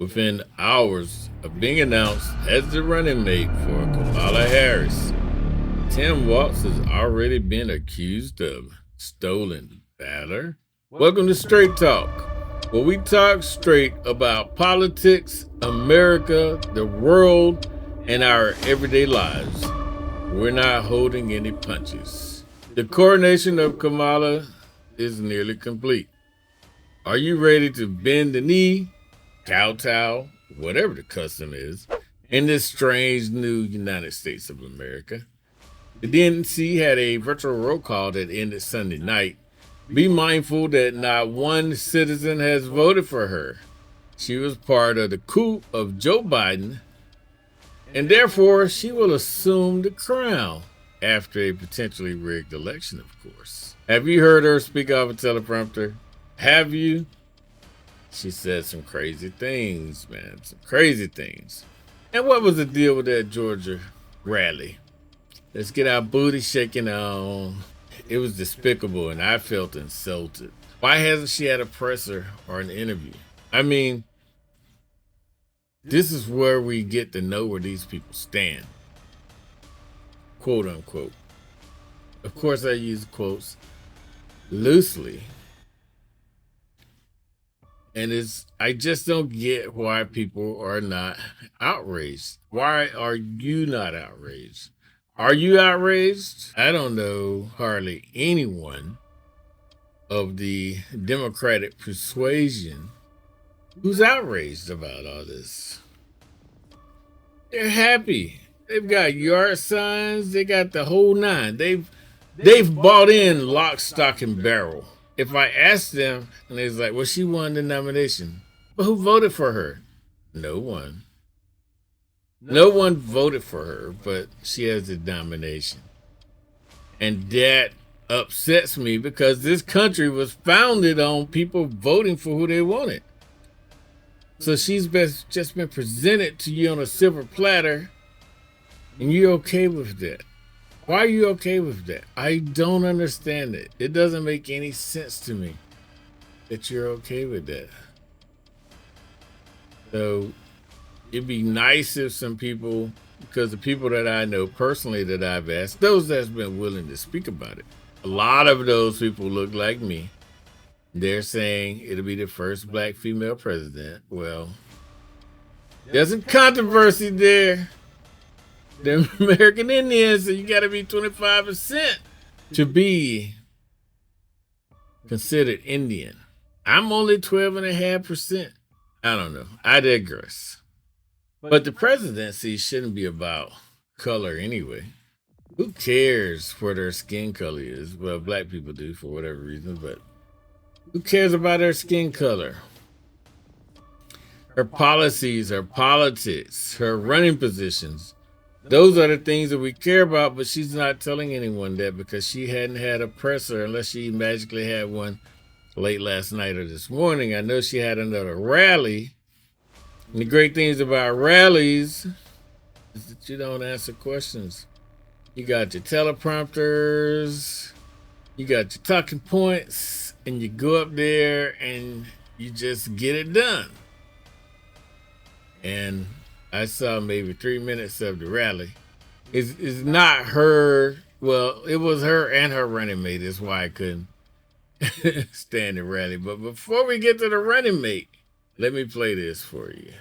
within hours of being announced as the running mate for Kamala Harris. Tim Walz has already been accused of stolen valor. Welcome to Straight Talk, where we talk straight about politics, America, the world, and our everyday lives. We're not holding any punches. The coronation of Kamala is nearly complete. Are you ready to bend the knee, kowtow, whatever the custom is, in this strange new United States of America? The DNC had a virtual roll call that ended Sunday night. Be mindful that not one citizen has voted for her. She was part of the coup of Joe Biden, and therefore she will assume the crown after a potentially rigged election, of course. Have you heard her speak off a teleprompter? Have you? She said some crazy things, man. Some crazy things. And what was the deal with that Georgia rally? Let's get our booty shaking on. It was despicable, and I felt insulted. Why hasn't she had a presser or an interview? I mean, this is where we get to know where these people stand. Quote unquote. Of course, I use quotes loosely. And I just don't get why people are not outraged. Why are you not outraged? Are you outraged? I don't know hardly anyone of the Democratic persuasion who's outraged about all this. They're happy. They've got yard signs. They got the whole nine. They've bought in lock, stock, and barrel. If I asked them, and they was like, well, she won the nomination. But who voted for her? No one. No one voted for her, but she has the nomination. And that upsets me because this country was founded on people voting for who they wanted. So she's just been presented to you on a silver platter, and you're okay with that. Why are you okay with that? I don't understand it. It doesn't make any sense to me that you're okay with that. So it'd be nice if some people, because the people that I know personally that I've asked, those that's been willing to speak about it, a lot of those people look like me. They're saying it'll be the first black female president. Well, there's some controversy there. They're American Indians, so you got to be 25% to be considered Indian. I'm only 12.5%. I don't know. I digress. But the presidency shouldn't be about color anyway. Who cares what their skin color is? Well, black people do for whatever reason, but who cares about their skin color? Her policies, her politics, her running positions, those are the things that we care about, but she's not telling anyone that because she hadn't had a presser unless she magically had one late last night or this morning. I know she had another rally. And the great things about rallies is that you don't answer questions. You got your teleprompters, you got your talking points, and you go up there and you just get it done. And I saw maybe 3 minutes of the rally. It's not her. Well, it was her and her running mate. That's why I couldn't stand the rally. But before we get to the running mate, let me play this for you.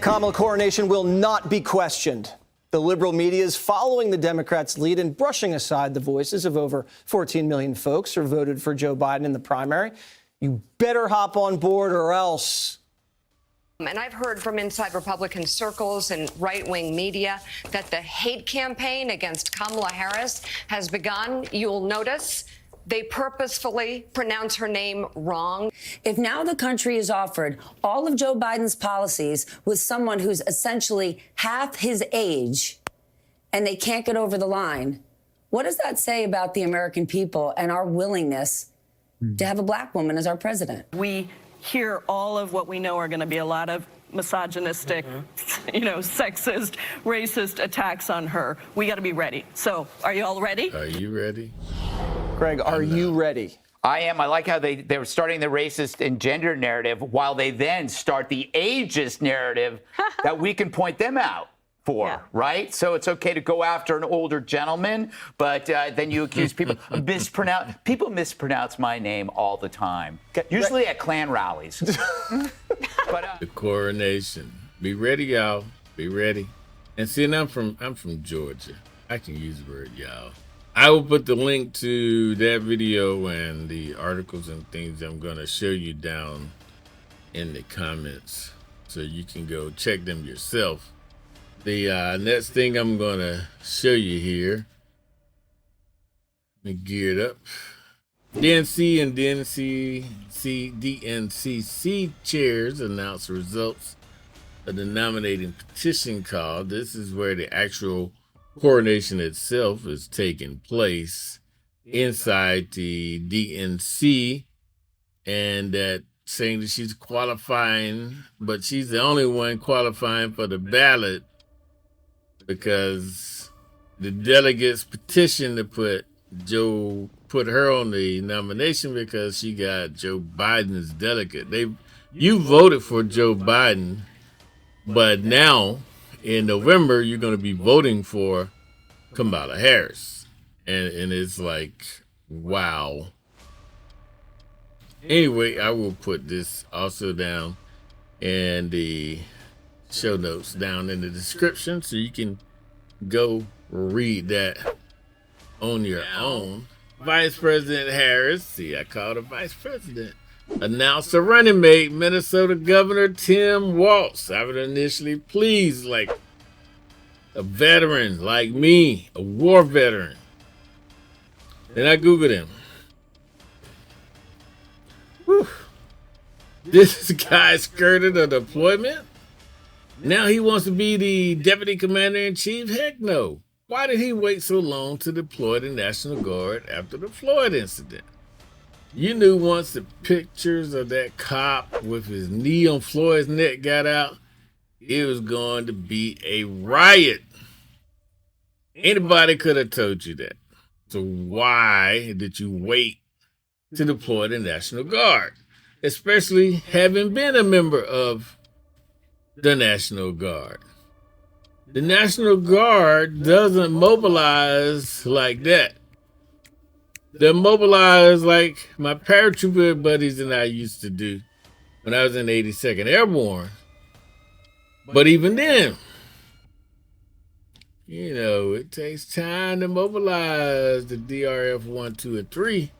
Kamala coronation will not be questioned. The liberal media is following the Democrats' lead and brushing aside the voices of over 14 million folks who voted for Joe Biden in the primary. You better hop on board or else. And I've heard from inside Republican circles and right-wing media that the hate campaign against Kamala Harris has begun. You'll notice they purposefully pronounce her name wrong. If now the country is offered all of Joe Biden's policies with someone who's essentially half his age and they can't get over the line, what does that say about the American people and our willingness to have a black woman as our president? We hear all of what we know are going to be a lot of misogynistic, sexist, racist attacks on her. We got to be ready. So are you all ready? Are you ready? Greg, are you ready? I am. I like how they're starting the racist and gender narrative while they then start the ageist narrative that we can point them out for, right? So it's okay to go after an older gentleman, but then you accuse people people mispronounce my name all the time, usually at Klan rallies. But the coronation. Be ready, y'all. Be ready. And see, and I'm from Georgia. I can use the word y'all. I will put the link to that video and the articles and things I'm going to show you down in the comments so you can go check them yourself. The next thing I'm going to show you here, let me gear it up. DNC and DNCC chairs announced results of the nominating petition call. This is where the actual coronation itself is taking place inside the DNC, and that saying that she's qualifying, but she's the only one qualifying for the ballot because the delegates petitioned to put her on the nomination because she got Joe Biden's delegate. You voted for Joe Biden, but now in November, you're going to be voting for Kamala Harris. And it's like, wow. Anyway, I will put this also down in the show notes down in the description so you can go read that on your own. Vice President Harris, see, I called her Vice President, announced a running mate, Minnesota Governor Tim Walz. I would initially please, like a veteran like me, a war veteran. Then I Googled him. Whew. This guy skirted a deployment. Now he wants to be the Deputy Commander-in-Chief? Heck no. Why did he wait so long to deploy the National Guard after the Floyd incident? You knew once the pictures of that cop with his knee on Floyd's neck got out, it was going to be a riot. Anybody could have told you that. So why did you wait to deploy the National Guard? Especially having been a member of the National Guard. The National Guard doesn't mobilize like that. They're mobilized like my paratrooper buddies and I used to do when I was in the 82nd Airborne. But even then, you know, it takes time to mobilize the DRF 1, 2, and 3.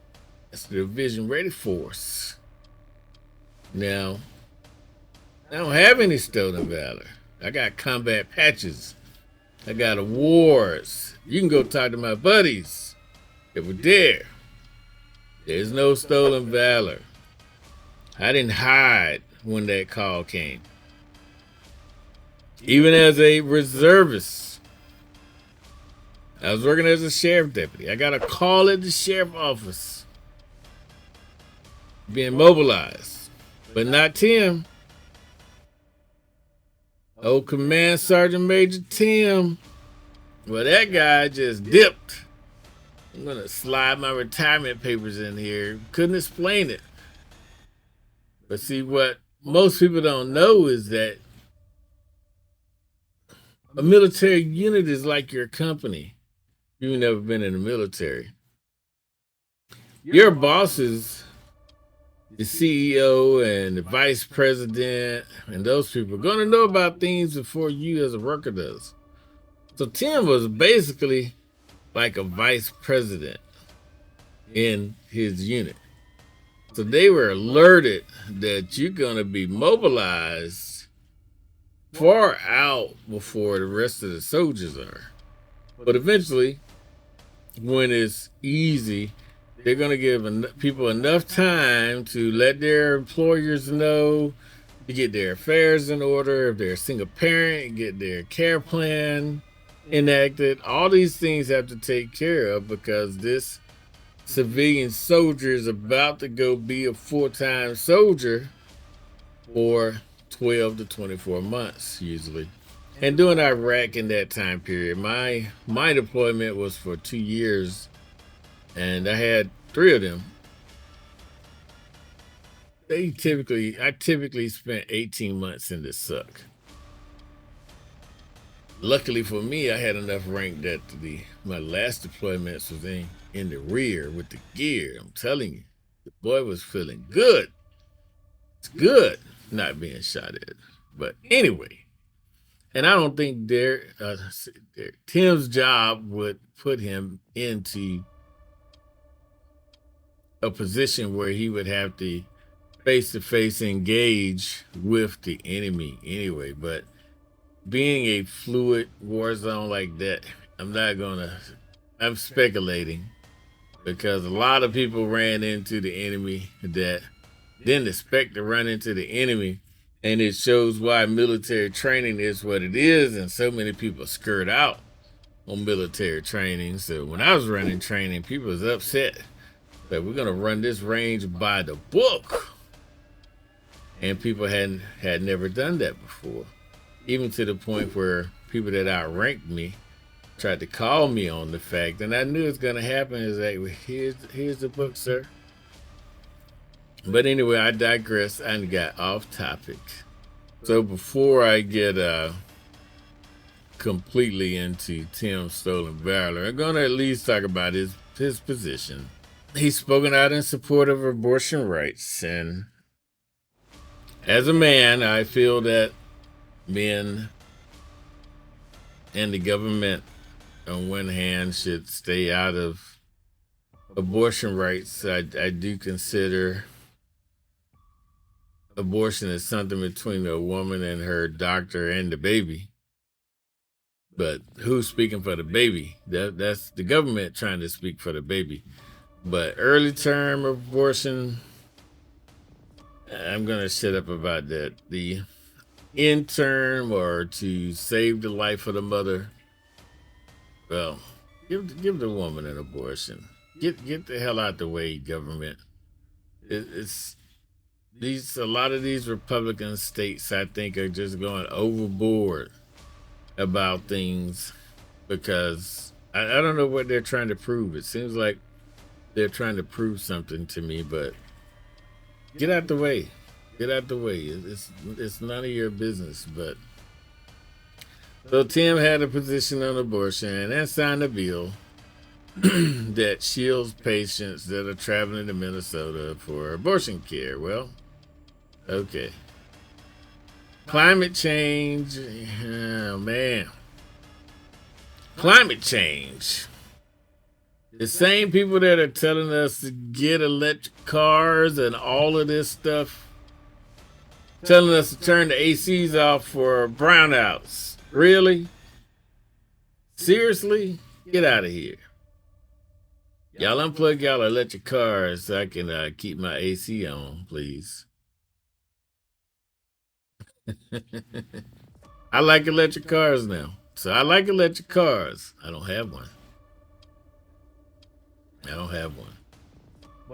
That's the Division Ready Force. Now, I don't have any stolen valor. I got combat patches. I got awards. You can go talk to my buddies if we're there. There's no stolen valor. I didn't hide when that call came. Even as a reservist, I was working as a sheriff deputy. I got a call at the sheriff office being mobilized, but not Tim. Old Command Sergeant Major Tim. Well, that guy just dipped. I'm going to slide my retirement papers in here. Couldn't explain it. But see, what most people don't know is that a military unit is like your company. You've never been in the military. Your bosses, the CEO and the vice president and those people are going to know about things before you as a worker does. So Tim was basically like a vice president in his unit. So they were alerted that you're going to be mobilized far out before the rest of the soldiers are. But eventually, when it's easy, they're going to give people enough time to let their employers know, to get their affairs in order. If they're a single parent, get their care plan enacted. All these things have to take care of because this civilian soldier is about to go be a full-time soldier for 12 to 24 months usually. And doing Iraq in that time period, my deployment was for 2 years, and I had 3 of them. I typically spent 18 months in the suck. Luckily for me, I had enough rank that my last deployments was in the rear with the gear. I'm telling you, the boy was feeling good. It's good not being shot at. But anyway, and I don't think Tim's job would put him into a position where he would have to face-to-face engage with the enemy anyway. But being a fluid war zone like that, I'm speculating, because a lot of people ran into the enemy that didn't expect to run into the enemy, and it shows why military training is what it is, and so many people skirt out on military training. So when I was running training, people was upset that we're gonna run this range by the book, and people had never done that before, even to the point where people that outranked me tried to call me on the fact, and I knew it was gonna happen. Is like, well, here's the book, sir. But anyway, I digress. I got off topic. So before I get completely into Tim's stolen valor, I'm gonna at least talk about his position. He's spoken out in support of abortion rights, and as a man, I feel that men and the government, on one hand, should stay out of abortion rights. I do consider abortion is something between a woman and her doctor and the baby. But who's speaking for the baby? That's the government trying to speak for the baby. But early term abortion, I'm going to shut up about that. The end term, or to save the life of the mother, well, give the woman an abortion. Get the hell out the way, government. It's a lot of these Republican states, I think, are just going overboard about things, because I don't know what they're trying to prove. It seems like they're trying to prove something to me, but get out the way. Get out the way. It's none of your business. But so Tim had a position on abortion and signed a bill that shields patients that are traveling to Minnesota for abortion care. Well, okay. Climate change. Oh, man. Climate change. The same people that are telling us to get electric cars and all of this stuff, telling us to turn the ACs off for brownouts. Really? Seriously? Get out of here. Y'all unplug y'all electric cars so I can keep my AC on, please. I like electric cars now. So I like electric cars. I don't have one.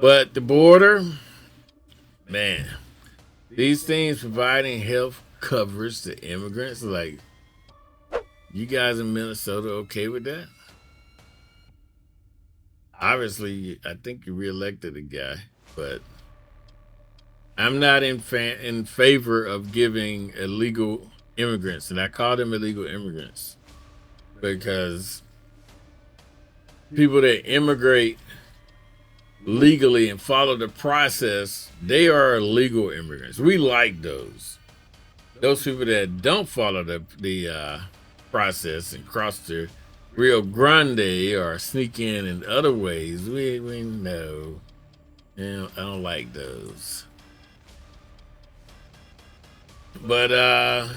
But the border, man, these things providing health coverage to immigrants, like, you guys in Minnesota okay with that? Obviously, I think you reelected a guy, but I'm not in favor of giving illegal immigrants, and I call them illegal immigrants, because people that immigrate legally and follow the process, they are legal immigrants. We like those. Those people that don't follow the process and cross the Rio Grande or sneak in other ways, we know. I don't like those. But I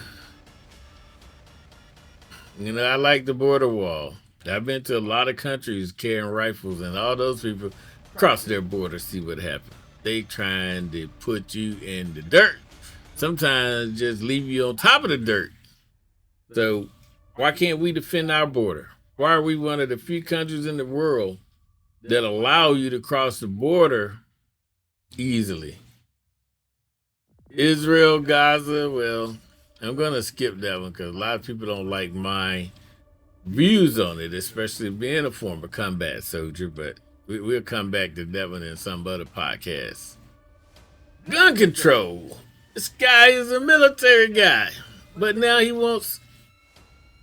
like the border wall. I've been to a lot of countries carrying rifles, and all those people cross their border, see what happens. They trying to put you in the dirt. Sometimes just leave you on top of the dirt. So why can't we defend our border? Why are we one of the few countries in the world that allow you to cross the border easily? Israel, Gaza, well, I'm going to skip that one because a lot of people don't like my views on it, especially being a former combat soldier, but we'll come back to that one in some other podcast. gun control. This guy is a military guy, but now he wants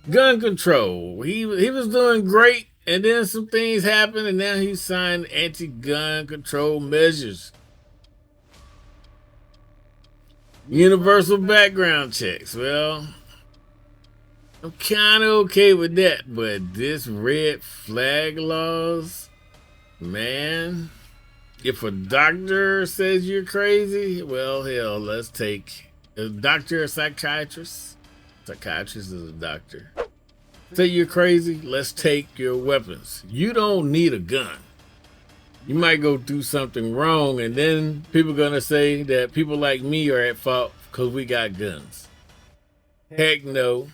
gun control. He was doing great, and then some things happened, and now he signed anti-gun control measures. Universal background checks. Well, I'm kind of okay with that, but this red flag laws, man, if a doctor says you're crazy, well, hell, let's take a doctor or psychiatrist. Psychiatrist is a doctor. Say you're crazy, let's take your weapons. You don't need a gun. You might go do something wrong, and then people are going to say that people like me are at fault because we got guns. Heck no.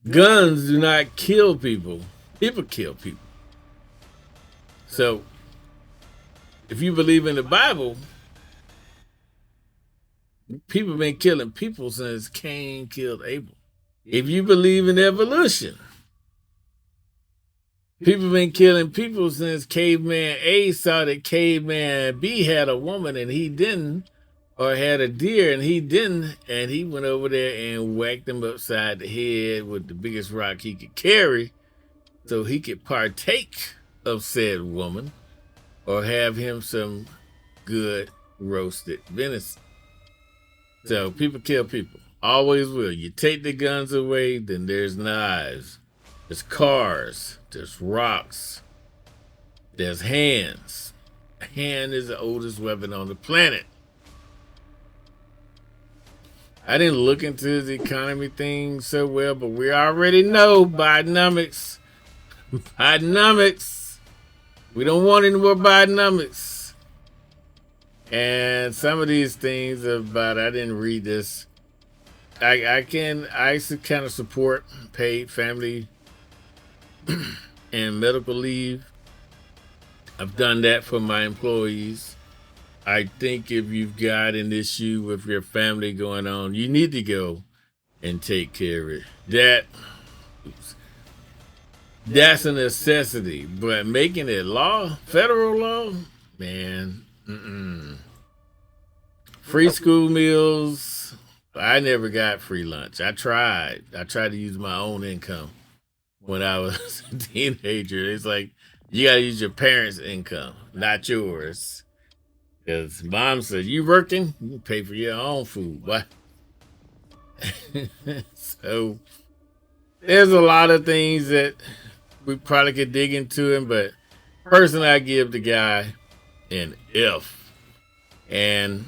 Guns do not kill people. People kill people. So, if you believe in the Bible, people have been killing people since Cain killed Abel. If you believe in evolution, people have been killing people since caveman A saw that caveman B had a woman and he didn't, or had a deer and he didn't, and he went over there and whacked him upside the head with the biggest rock he could carry so he could partake of said woman or have him some good roasted venison. So people kill people. Always will. You take the guns away, then there's knives, there's cars, there's rocks, there's hands. A hand is the oldest weapon on the planet. I didn't look into the economy thing so well, but we already know Bidenomics. Bidenomics. We don't want any more Bidenomics. And some of these things about, I didn't read this. I kind of support paid family and medical leave. I've done that for my employees. I think if you've got an issue with your family going on, you need to go and take care of it. That's a necessity. But making it law, federal law, man, Free school meals. I never got free lunch. I tried to use my own income when I was a teenager. It's like, you got to use your parents' income, not yours. Because mom said, you working? You pay for your own food. What? So there's a lot of things that we probably could dig into him, but personally, I give the guy an F. And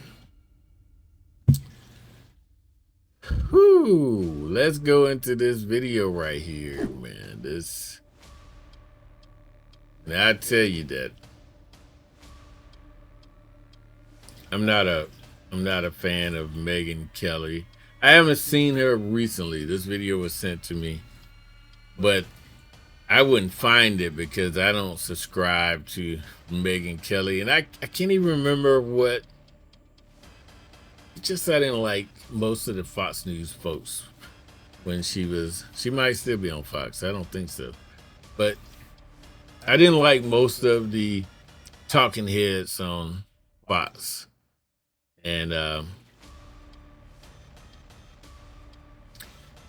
let's go into this video right here, man. Now I tell you that I'm not a fan of Megyn Kelly. I haven't seen her recently. This video was sent to me, but I wouldn't find it because I don't subscribe to Megyn Kelly, and I can't even remember what. Just I didn't like most of the Fox News folks when she might still be on Fox. I don't think so, but I didn't like most of the talking heads on Fox, and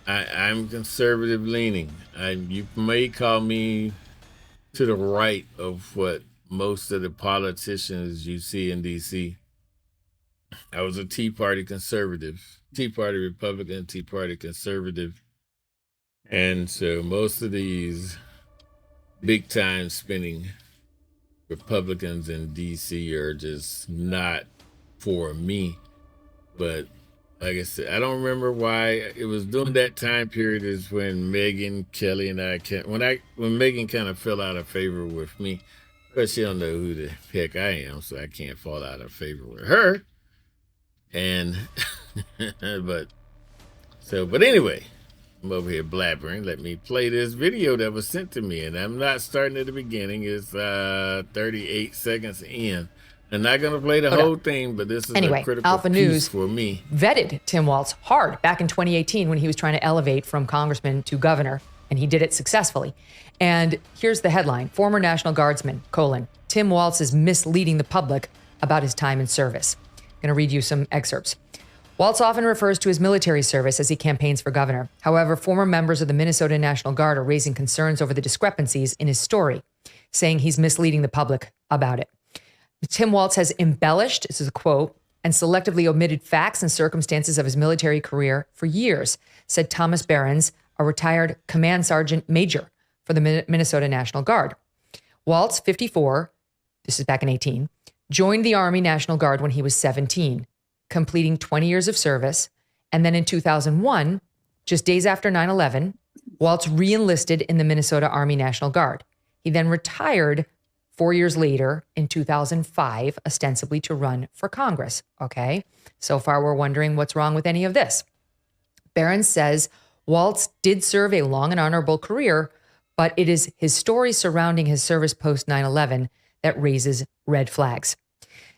I'm conservative leaning. You may call me to the right of what most of the politicians you see in DC. I was a Tea Party conservative, Tea Party Republican, Tea Party conservative. And so most of these big time spending Republicans in DC are just not for me. But like I said, I don't remember why. It was during that time period is when Megyn Kelly and when Megyn kind of fell out of favor with me. But she don't know who the heck I am, so I can't fall out of favor with her. And but anyway, I'm over here blabbering. Let me play this video that was sent to me, and I'm not starting at the beginning. It's 38 seconds in. I'm not going to play the whole thing, but this is a critical Alpha piece News for me. Vetted Tim Walz hard back in 2018 when he was trying to elevate from congressman to governor, and he did it successfully. And here's the headline: former National Guardsman, Tim Walz is misleading the public about his time in service. going to read you some excerpts. Walz often refers to his military service as he campaigns for governor. However, former members of the Minnesota National Guard are raising concerns over the discrepancies in his story, saying he's misleading the public about it. Tim Walz has embellished, this is a quote, and selectively omitted facts and circumstances of his military career for years, said Thomas Behrens, a retired command sergeant major for the Minnesota National Guard. Walz, 54, this is back in 18, joined the Army National Guard when he was 17, completing 20 years of service. And then in 2001, just days after 9/11, Walz re-enlisted in the Minnesota Army National Guard. He then retired 4 years later in 2005, ostensibly to run for Congress. Okay, so far we're wondering what's wrong with any of this. Behrens says Walz did serve a long and honorable career, but it is his story surrounding his service post 9/11 that raises red flags.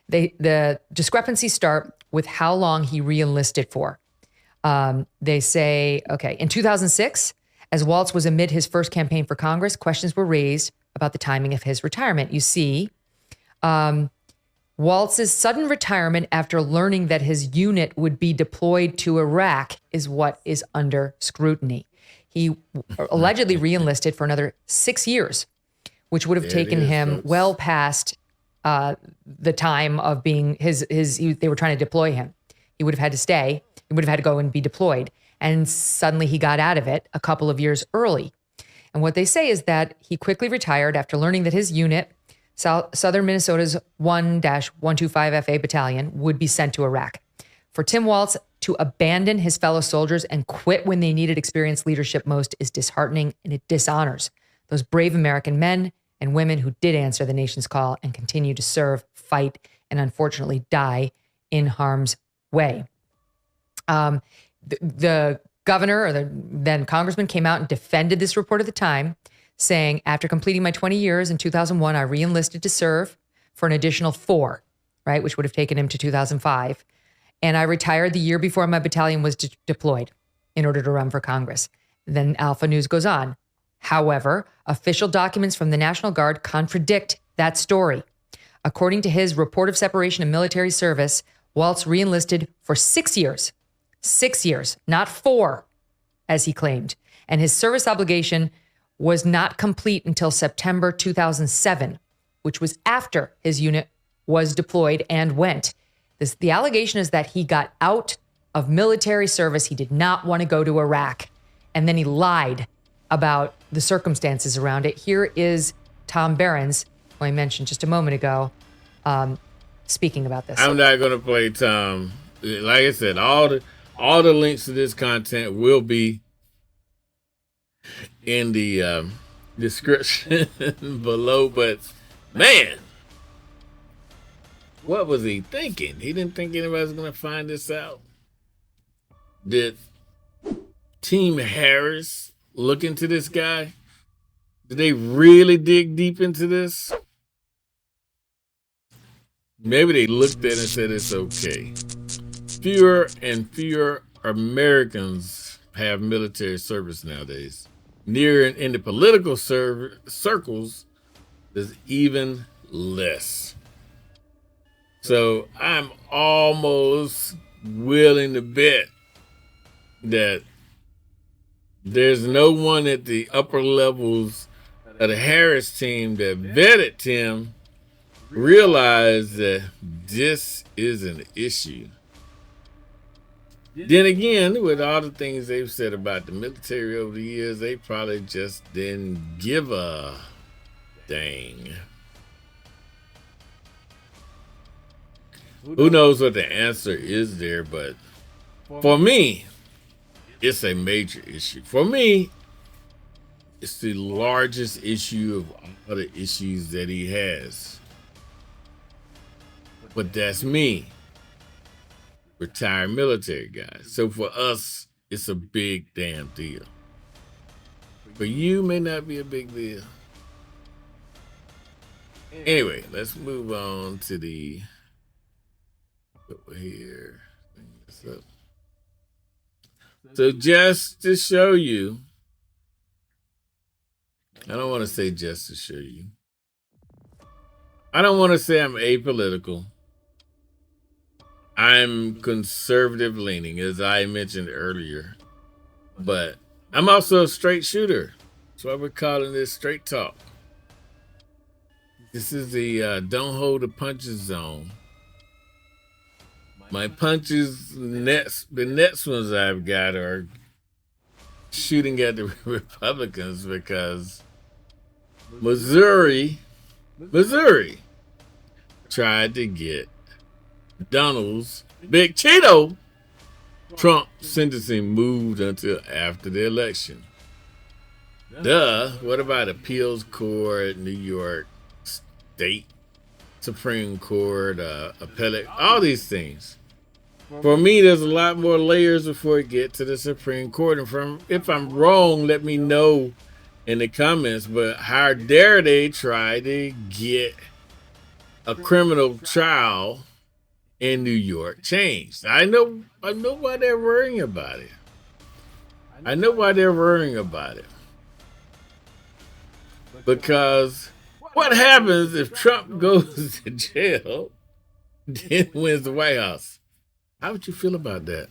The discrepancies start with how long he re-enlisted for. They say, okay, in 2006, as Walz was amid his first campaign for Congress, questions were raised about the timing of his retirement. You see, Walz's sudden retirement after learning that his unit would be deployed to Iraq is what is under scrutiny. He allegedly re-enlisted for another 6 years, which would have taken him well past the time of being they were trying to deploy him. He would have had to stay. He would have had to go and be deployed. And suddenly he got out of it a couple of years early. And what they say is that he quickly retired after learning that his unit, Southern Minnesota's 1-125 FA Battalion, would be sent to Iraq. For Tim Walz to abandon his fellow soldiers and quit when they needed experienced leadership most is disheartening, and it dishonors those brave American men and women who did answer the nation's call and continue to serve, fight, and unfortunately die in harm's way. The governor, or the then congressman, came out and defended this report at the time, saying, after completing my 20 years in 2001, I re-enlisted to serve for an additional 4, right, which would have taken him to 2005. And I retired the year before my battalion was deployed in order to run for Congress. Then Alpha News goes on. However, official documents from the National Guard contradict that story. According to his report of separation of military service, Walz re-enlisted for 6 years. 6 years, not 4, as he claimed. And his service obligation was not complete until September 2007, which was after his unit was deployed and went. The allegation is that he got out of military service. He did not want to go to Iraq. And then he lied about the circumstances around it. Here is Tom Behrens, who I mentioned just a moment ago, speaking about this. I'm not going to play Tom. Like I said, all the links to this content will be in the description below. But man, what was he thinking? He didn't think anybody was going to find this out. Did Team Harris look into this guy? Did they really dig deep into this? Maybe they looked at it and said it's okay. Fewer and fewer Americans have military service nowadays. In the political circles, there's even less. So I'm almost willing to bet that there's no one at the upper levels of the Harris team that vetted Tim realized that this is an issue. Then again, with all the things they've said about the military over the years, they probably just didn't give a dang. Who knows what the answer is there, but for me, it's a major issue. For me, it's the largest issue of all the issues that he has. But that's me, retired military guy. So for us, it's a big damn deal. For you, may not be a big deal. Anyway, let's move on to the over here. Bring this up. So just to show you, I don't want to say just to show you. I don't want to say I'm apolitical. I'm conservative leaning, as I mentioned earlier, but I'm also a straight shooter. That's why we're calling this straight talk. This is the don't hold the punches zone. My punches, the next ones I've got are shooting at the Republicans because Missouri tried to get Donald's Big Cheeto Trump sentencing moved until after the election. Duh. What about appeals court, New York State Supreme Court, appellate, all these things? For me, there's a lot more layers before we get to the Supreme Court. And if I'm wrong, let me know in the comments. But how dare they try to get a criminal trial in New York changed? I know why they're worrying about it. I know why they're worrying about it. Because what happens if Trump goes to jail, then wins the White House? How would you feel about that?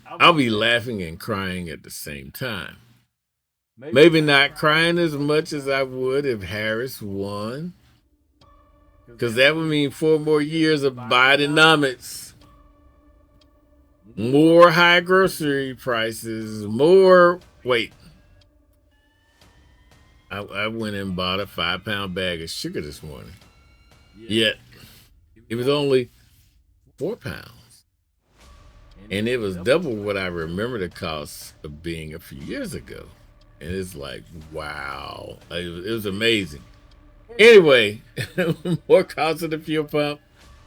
I'll be laughing and crying at the same time. Maybe not crying as much as I would if Harris won, because that would mean 4 more years of Bidenomics, more high grocery prices, more. Wait, I went and bought a 5-pound bag of sugar this morning. Yet it was only 4 pounds. And it was double what I remember the cost of being a few years ago. And it's like, wow. It was amazing. Anyway, more cost of the fuel pump,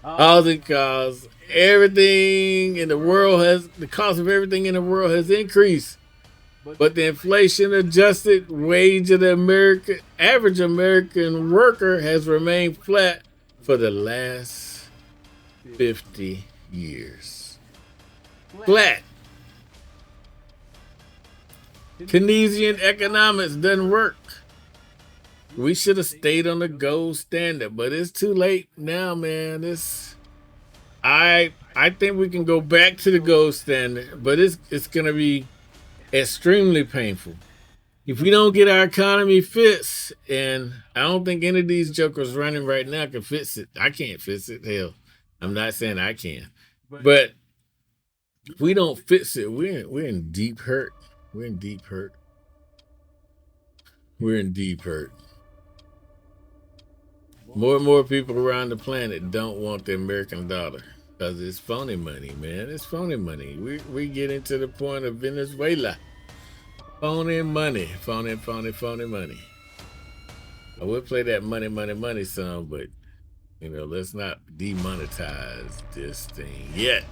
housing costs, everything in the world the cost of everything in the world has increased. But the inflation adjusted wage of the average American worker has remained flat for the last 50 years. Flat. Keynesian economics doesn't work. We should have stayed on the gold standard, but it's too late now, man. I think we can go back to the gold standard, but it's gonna be extremely painful if we don't get our economy fixed. And I don't think any of these jokers running right now can fix it. I can't fix it. Hell, I'm not saying I can, but if we don't fix it, we're in deep hurt. We're in deep hurt. We're in deep hurt. More and more people around the planet don't want the American dollar because it's phony money, man. It's phony money. We get into the point of Venezuela. Phony money. Phony money. I would play that money song, but let's not demonetize this thing yet.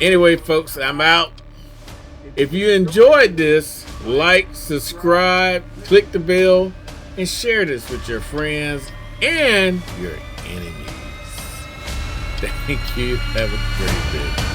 Anyway, folks, I'm out. If you enjoyed this, like, subscribe, click the bell, and share this with your friends and your enemies. Thank you. Have a great day.